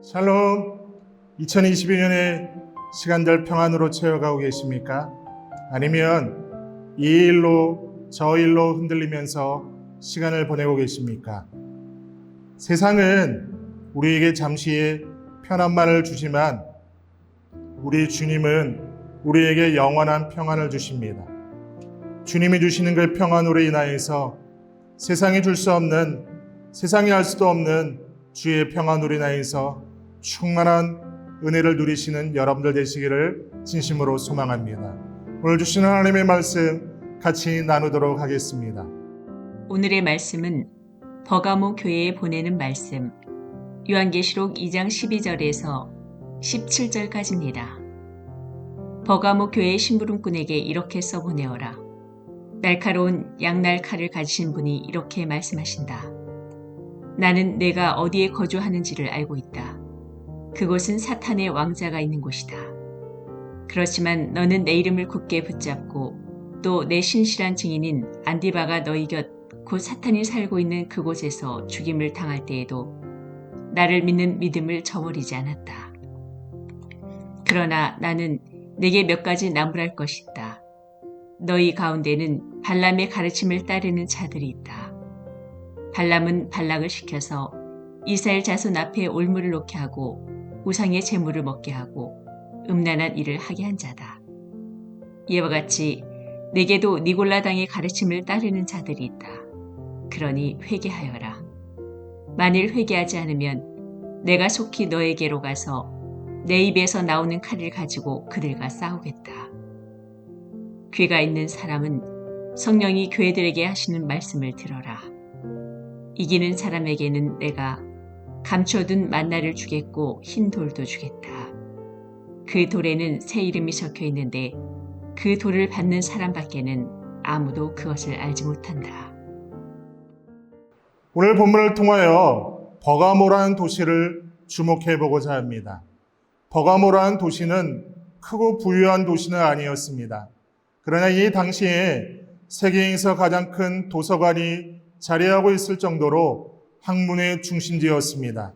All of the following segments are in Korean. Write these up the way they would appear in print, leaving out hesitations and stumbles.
샬롬, 2022년의 시간들 평안으로 채워가고 계십니까? 아니면 이 일로 저 일로 흔들리면서 시간을 보내고 계십니까? 세상은 우리에게 잠시의 편안만을 주지만 우리 주님은 우리에게 영원한 평안을 주십니다. 주님이 주시는 그 평안으로 인하여서 세상이 줄 수 없는, 세상이 할 수도 없는 주의 평안으로 인하여서 충만한 은혜를 누리시는 여러분들 되시기를 진심으로 소망합니다. 오늘 주시는 하나님의 말씀 같이 나누도록 하겠습니다. 오늘의 말씀은 버가모 교회에 보내는 말씀, 요한계시록 2장 12절에서 17절까지입니다. 버가모 교회의 심부름꾼에게 이렇게 써보내어라. 날카로운 양날 칼을 가지신 분이 이렇게 말씀하신다. 나는 내가 어디에 거주하는지를 알고 있다. 그곳은 사탄의 왕자가 있는 곳이다. 그렇지만 너는 내 이름을 굳게 붙잡고 또 내 신실한 증인인 안디바가 너희 곁 곧 사탄이 살고 있는 그곳에서 죽임을 당할 때에도 나를 믿는 믿음을 저버리지 않았다. 그러나 나는 내게 몇 가지 나무랄 것이 있다. 너희 가운데는 발람의 가르침을 따르는 자들이 있다. 발람은 발락을 시켜서 이스라엘 자손 앞에 올무를 놓게 하고 우상의 제물을 먹게 하고 음란한 일을 하게 한 자다. 이와 같이 내게도 니골라 당의 가르침을 따르는 자들이 있다. 그러니 회개하여라. 만일 회개하지 않으면 내가 속히 너에게로 가서 내 입에서 나오는 칼을 가지고 그들과 싸우겠다. 귀가 있는 사람은 성령이 교회들에게 하시는 말씀을 들어라. 이기는 사람에게는 내가 감춰둔 만나를 주겠고 흰 돌도 주겠다. 그 돌에는 새 이름이 적혀 있는데 그 돌을 받는 사람밖에는 아무도 그것을 알지 못한다. 오늘 본문을 통하여 버가모라는 도시를 주목해 보고자 합니다. 버가모라는 도시는 크고 부유한 도시는 아니었습니다. 그러나 이 당시에 세계에서 가장 큰 도서관이 자리하고 있을 정도로 학문의 중심지였습니다.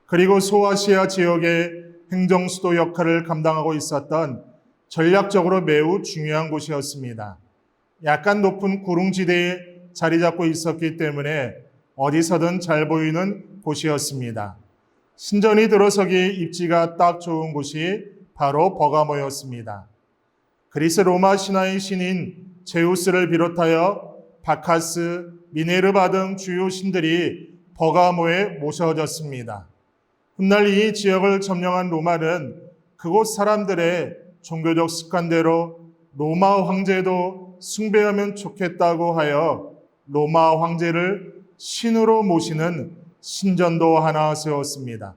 그리고 소아시아 지역의 행정수도 역할을 감당하고 있었던 전략적으로 매우 중요한 곳이었습니다. 약간 높은 구릉지대에 자리 잡고 있었기 때문에 어디서든 잘 보이는 곳이었습니다. 신전이 들어서기 입지가 딱 좋은 곳이 바로 버가모였습니다. 그리스 로마 신화의 신인 제우스를 비롯하여 바카스, 미네르바 등 주요 신들이 버가모에 모셔졌습니다. 훗날 이 지역을 점령한 로마는 그곳 사람들의 종교적 습관대로 로마 황제도 숭배하면 좋겠다고 하여 로마 황제를 신으로 모시는 신전도 하나 세웠습니다.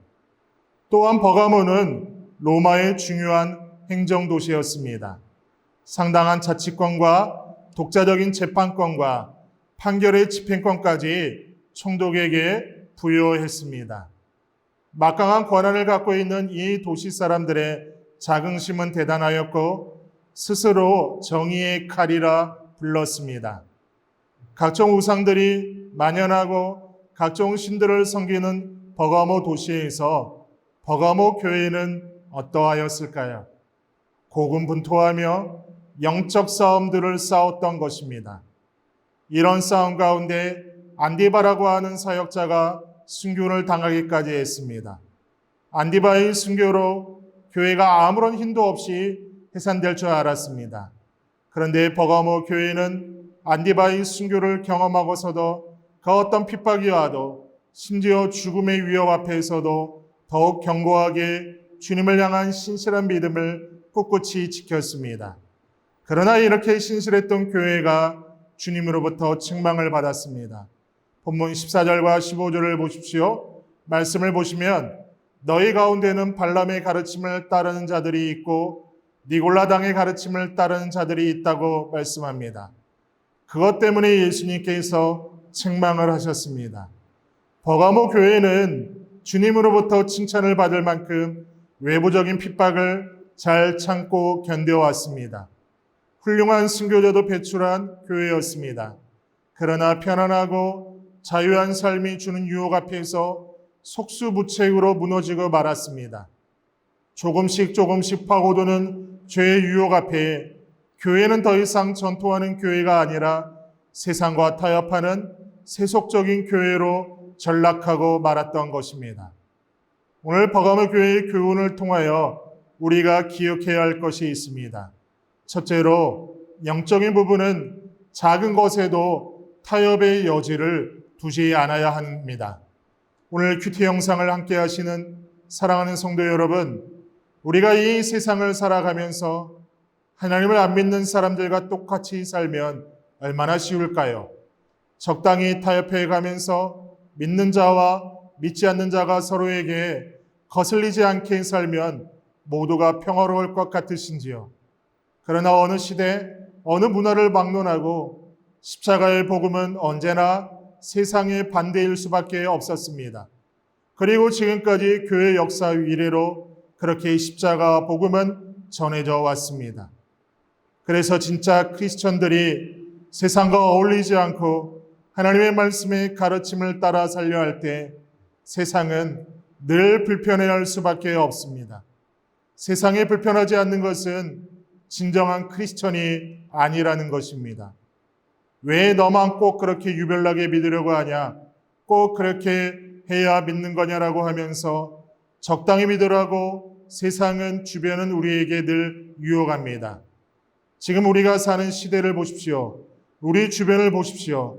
또한 버가모는 로마의 중요한 행정도시였습니다. 상당한 자치권과 독자적인 재판권과 판결의 집행권까지 총독에게 부여했습니다. 막강한 권한을 갖고 있는 이 도시 사람들의 자긍심은 대단하였고 스스로 정의의 칼이라 불렀습니다. 각종 우상들이 만연하고 각종 신들을 섬기는 버가모 도시에서 버가모 교회는 어떠하였을까요? 고군분투하며 영적 싸움들을 싸웠던 것입니다. 이런 싸움 가운데 안디바라고 하는 사역자가 순교를 당하기까지 했습니다. 안디바의 순교로 교회가 아무런 힘도 없이 해산될 줄 알았습니다. 그런데 버가모 교회는 안디바의 순교를 경험하고서도 그 어떤 핍박이 와도 심지어 죽음의 위협 앞에서도 더욱 견고하게 주님을 향한 신실한 믿음을 꿋꿋이 지켰습니다. 그러나 이렇게 신실했던 교회가 주님으로부터 책망을 받았습니다. 본문 14절과 15절을 보십시오. 말씀을 보시면 너희 가운데는 발람의 가르침을 따르는 자들이 있고 니골라당의 가르침을 따르는 자들이 있다고 말씀합니다. 그것 때문에 예수님께서 책망을 하셨습니다. 버가모 교회는 주님으로부터 칭찬을 받을 만큼 외부적인 핍박을 잘 참고 견뎌왔습니다. 훌륭한 순교자도 배출한 교회였습니다. 그러나 편안하고 자유한 삶이 주는 유혹 앞에서 속수무책으로 무너지고 말았습니다. 조금씩 파고드는 죄의 유혹 앞에 교회는 더 이상 전통하는 교회가 아니라 세상과 타협하는 세속적인 교회로 전락하고 말았던 것입니다. 오늘 버가모 교회의 교훈을 통하여 우리가 기억해야 할 것이 있습니다. 첫째로 영적인 부분은 작은 것에도 타협의 여지를 두지 않아야 합니다. 오늘 큐티 영상을 함께 하시는 사랑하는 성도 여러분, 우리가 이 세상을 살아가면서 하나님을 안 믿는 사람들과 똑같이 살면 얼마나 쉬울까요? 적당히 타협해 가면서 믿는 자와 믿지 않는 자가 서로에게 거슬리지 않게 살면 모두가 평화로울 것 같으신지요? 그러나 어느 시대, 어느 문화를 막론하고 십자가의 복음은 언제나 세상의 반대일 수밖에 없었습니다. 그리고 지금까지 교회 역사 이래로 그렇게 십자가 복음은 전해져 왔습니다. 그래서 진짜 크리스천들이 세상과 어울리지 않고 하나님의 말씀의 가르침을 따라 살려 할 때 세상은 늘 불편해할 수밖에 없습니다. 세상에 불편하지 않는 것은 진정한 크리스천이 아니라는 것입니다. 왜 너만 꼭 그렇게 유별나게 믿으려고 하냐? 꼭 그렇게 해야 믿는 거냐라고 하면서 적당히 믿으라고 세상은 주변은 우리에게 늘 유혹합니다. 지금 우리가 사는 시대를 보십시오. 우리 주변을 보십시오.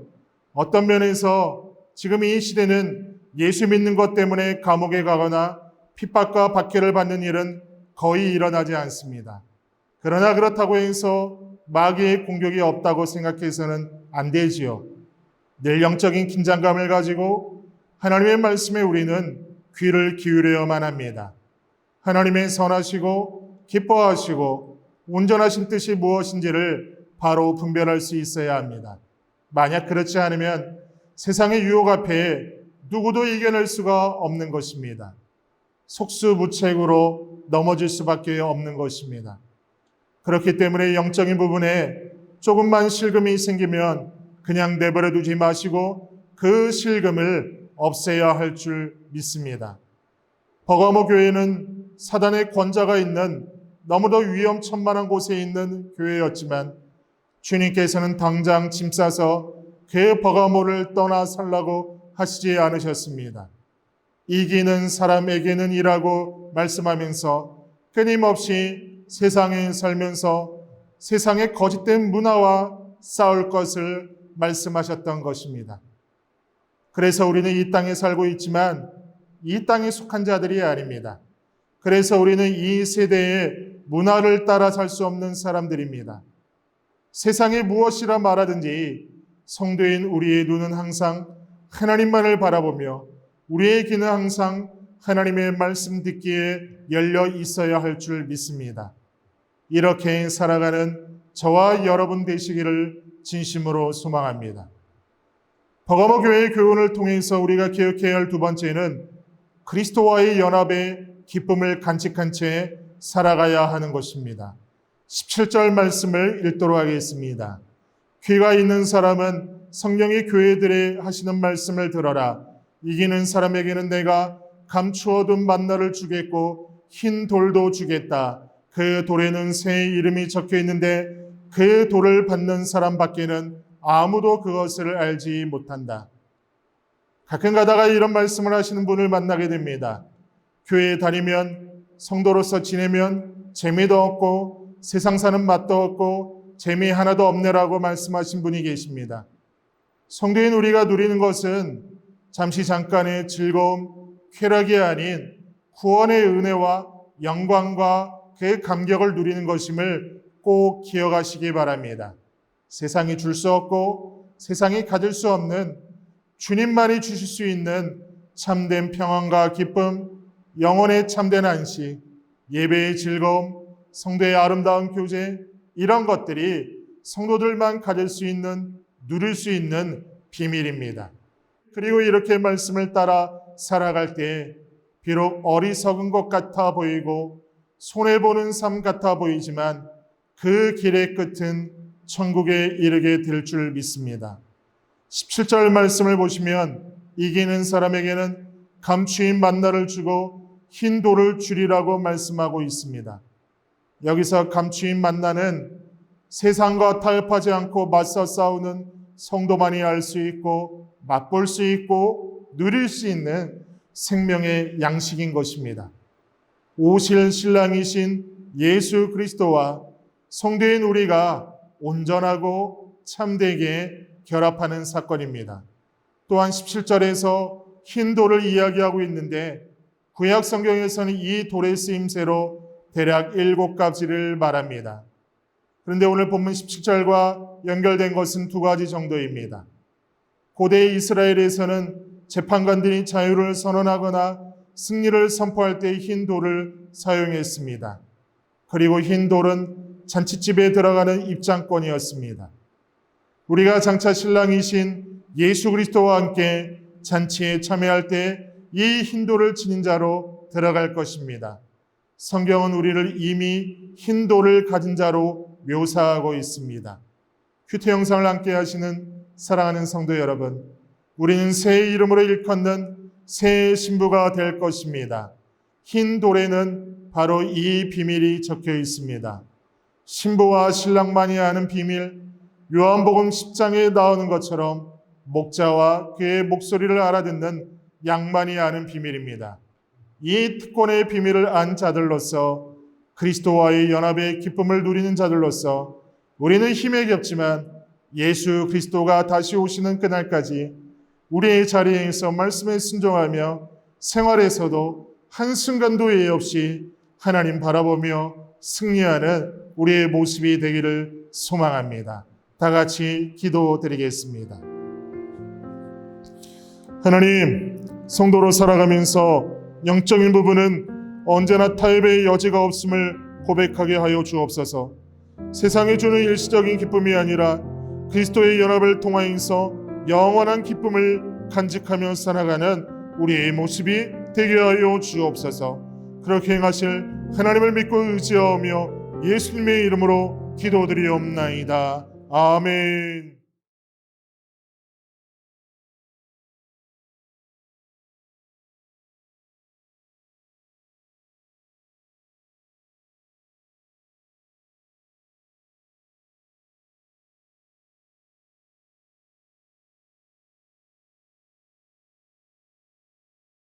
어떤 면에서 지금 이 시대는 예수 믿는 것 때문에 감옥에 가거나 핍박과 박해를 받는 일은 거의 일어나지 않습니다. 그러나 그렇다고 해서 마귀의 공격이 없다고 생각해서는 안 되지요. 늘 영적인 긴장감을 가지고 하나님의 말씀에 우리는 귀를 기울여야만 합니다. 하나님의 선하시고 기뻐하시고 온전하신 뜻이 무엇인지를 바로 분별할 수 있어야 합니다. 만약 그렇지 않으면 세상의 유혹 앞에 누구도 이겨낼 수가 없는 것입니다. 속수무책으로 넘어질 수밖에 없는 것입니다. 그렇기 때문에 영적인 부분에 조금만 실금이 생기면 그냥 내버려 두지 마시고 그 실금을 없애야 할 줄 믿습니다. 버가모 교회는 사단의 권자가 있는 너무도 위험천만한 곳에 있는 교회였지만 주님께서는 당장 짐 싸서 그 버가모를 떠나 살라고 하시지 않으셨습니다. 이기는 사람에게는 이라고 말씀하면서 끊임없이 세상에 살면서 세상의 거짓된 문화와 싸울 것을 말씀하셨던 것입니다. 그래서 우리는 이 땅에 살고 있지만 이 땅에 속한 자들이 아닙니다. 그래서 우리는 이 세대의 문화를 따라 살 수 없는 사람들입니다. 세상이 무엇이라 말하든지 성도인 우리의 눈은 항상 하나님만을 바라보며 우리의 귀는 항상 하나님의 말씀 듣기에 열려 있어야 할 줄 믿습니다. 이렇게 살아가는 저와 여러분 되시기를 진심으로 소망합니다. 버가모 교회의 교훈을 통해서 우리가 기억해야 할 두 번째는 그리스도와의 연합의 기쁨을 간직한 채 살아가야 하는 것입니다. 17절 말씀을 읽도록 하겠습니다. 귀가 있는 사람은 성령이 교회들에 하시는 말씀을 들어라. 이기는 사람에게는 내가 감추어둔 만나를 주겠고 흰 돌도 주겠다. 그 돌에는 새 이름이 적혀 있는데 그 돌을 받는 사람밖에는 아무도 그것을 알지 못한다. 가끔 가다가 이런 말씀을 하시는 분을 만나게 됩니다. 교회에 다니면 성도로서 지내면 재미도 없고 세상 사는 맛도 없고 재미 하나도 없네라고 말씀하신 분이 계십니다. 성도인 우리가 누리는 것은 잠시 잠깐의 즐거움, 쾌락이 아닌 구원의 은혜와 영광과 그 감격을 누리는 것임을 꼭 기억하시기 바랍니다. 세상이 줄 수 없고 세상이 가질 수 없는 주님만이 주실 수 있는 참된 평안과 기쁨, 영혼의 참된 안식, 예배의 즐거움, 성도의 아름다운 교제, 이런 것들이 성도들만 가질 수 있는, 누릴 수 있는 비밀입니다. 그리고 이렇게 말씀을 따라 살아갈 때 비록 어리석은 것 같아 보이고 손해보는 삶 같아 보이지만 그 길의 끝은 천국에 이르게 될 줄 믿습니다. 17절 말씀을 보시면 이기는 사람에게는 감추인 만나를 주고 흰 돌을 주리라고 말씀하고 있습니다. 여기서 감추인 만나는 세상과 타협하지 않고 맞서 싸우는 성도만이 알 수 있고 맛볼 수 있고 누릴 수 있는 생명의 양식인 것입니다. 오실 신랑이신 예수 그리스도와 성도인 우리가 온전하고 참되게 결합하는 사건입니다. 또한 17절에서 흰 돌을 이야기하고 있는데 구약 성경에서는 이 돌의 쓰임새로 대략 7가지를 말합니다. 그런데 오늘 본문 17절과 연결된 것은 2가지 정도입니다. 고대 이스라엘에서는 재판관들이 자유를 선언하거나 승리를 선포할 때 흰 돌을 사용했습니다. 그리고 흰 돌은 잔치집에 들어가는 입장권이었습니다. 우리가 장차 신랑이신 예수 그리스도와 함께 잔치에 참여할 때 이 흰 돌을 지닌 자로 들어갈 것입니다. 성경은 우리를 이미 흰 돌을 가진 자로 묘사하고 있습니다. 큐티 영상을 함께 하시는 사랑하는 성도 여러분, 우리는 새 이름으로 일컫는 새 신부가 될 것입니다. 흰 돌에는 바로 이 비밀이 적혀 있습니다. 신부와 신랑만이 아는 비밀, 요한복음 10장에 나오는 것처럼 목자와 그의 목소리를 알아듣는 양만이 아는 비밀입니다. 이 특권의 비밀을 안 자들로서 그리스도와의 연합의 기쁨을 누리는 자들로서 우리는 힘에 겹지만 예수 그리스도가 다시 오시는 그날까지 우리의 자리에서 말씀에 순종하며 생활에서도 한순간도 예의 없이 하나님 바라보며 승리하는 우리의 모습이 되기를 소망합니다. 다 같이 기도드리겠습니다. 하나님, 성도로 살아가면서 영적인 부분은 언제나 타협의 여지가 없음을 고백하게 하여 주옵소서. 세상에 주는 일시적인 기쁨이 아니라 그리스도의 연합을 통하여서 영원한 기쁨을 간직하며 살아가는 우리의 모습이 되게 하여 주옵소서. 그렇게 행하실 하나님을 믿고 의지하며 예수님의 이름으로 기도드리옵나이다. 아멘.